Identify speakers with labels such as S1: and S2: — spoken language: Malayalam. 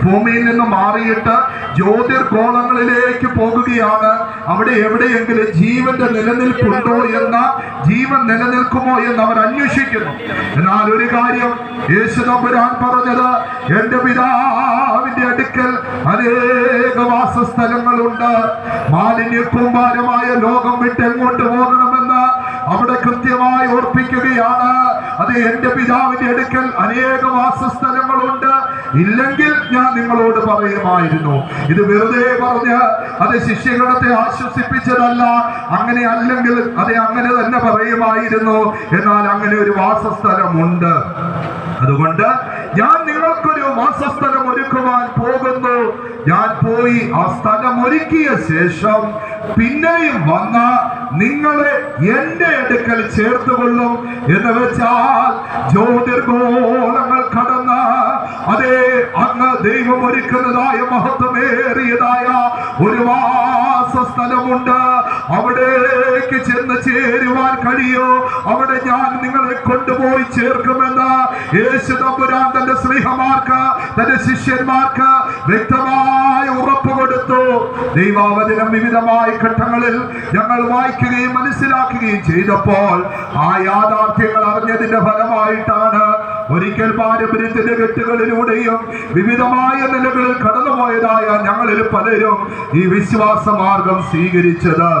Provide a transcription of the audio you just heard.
S1: ഭൂമിയിൽ നിന്ന് മാറിയിട്ട് ജ്യോതിർഗോളങ്ങളിലേക്ക് പോകുകയാണ്. അവിടെ എവിടെയെങ്കിലും ജീവന്റെ നിലനിൽപ്പുണ്ടോ ജീവൻ നിലനിൽക്കുമോ എന്ന് അവർ അന്വേഷിക്കുന്നു. എന്നാൽ ഒരു കാര്യം യേശു തമ്പുരാൻ പറഞ്ഞത്, എന്റെ പിതാവിന്റെ അടുക്കൽ അനേക വാസസ്ഥലങ്ങളുണ്ട്. മാലിന്യക്കൂമ്പാരമായ ലോകം വിട്ട് എങ്ങോട്ട് പോകണമെന്ന് അവിടെ കൃത്യമായി ഓർപ്പിക്കുകയാണ്. അത് എന്റെ പിതാവിന്റെ അടുക്കൽ അനേക വാസസ്ഥലങ്ങളുണ്ട്, ഇല്ലെങ്കിൽ ഞാൻ നിങ്ങളോട് പറയുമായിരുന്നു. ഇത് വെറുതെ പറഞ്ഞ് അത് ശിഷ്യഗണത്തെ ആശ്വസിപ്പിച്ചതല്ല. അങ്ങനെ അല്ലെങ്കിൽ അത് അങ്ങനെ തന്നെ പറയുമായിരുന്നു. എന്നാൽ അങ്ങനെ ഒരു വാസസ്ഥലമുണ്ട്. അതുകൊണ്ട് ഞാൻ നിങ്ങൾക്കൊരു വാസസ്ഥലം ഒരുക്കുവാൻ പോകുന്നു. ഞാൻ പോയി ആ സ്ഥലം ഒരുക്കിയ ശേഷം പിന്നെയും വന്ന നിങ്ങളെ എന്റെ അടുക്കൽ ചേർത്തുകൊള്ളും. എന്ന് വെച്ചാൽ ജ്യോതിർഗോളങ്ങൾ കടന്ന് അതേ അങ്ങ് ദൈവം ഒരുക്കുന്നതായ മഹത്വമേറിയതായ ഒരു വാസസ്ഥലമുണ്ട്. അവിടേക്ക് ചെന്ന് ചേരുവാൻ കഴിയോ? അവിടെ ഞാൻ നിങ്ങളെ കൊണ്ടുപോയി ചേർക്കുമെന്ന് യേശു തമ്പുരാൻ തന്റെ സ്നേഹമാർക്ക്, തന്റെ ശിഷ്യന്മാർക്ക് വ്യക്തമായ ഉറപ്പ് കൊടുത്തു. ദൈവവചനം വിവിധമായ ഘട്ടങ്ങളിൽ ഞങ്ങൾ വായിക്കുകയും മനസ്സിലാക്കുകയും ചെയ്തപ്പോൾ ആ യാഥാർത്ഥ്യങ്ങൾ അറിഞ്ഞതിന്റെ ഫലമായിട്ടാണ് ഒരിക്കൽ പാരമ്പര്യത്തിന്റെ കെട്ടുകളിലൂടെയും വിവിധമായ നിലകളിൽ കടന്നുപോയതായ ഞങ്ങളിൽ പലരും ഈ വിശ്വാസ മാർഗം സ്വീകരിച്ചത്.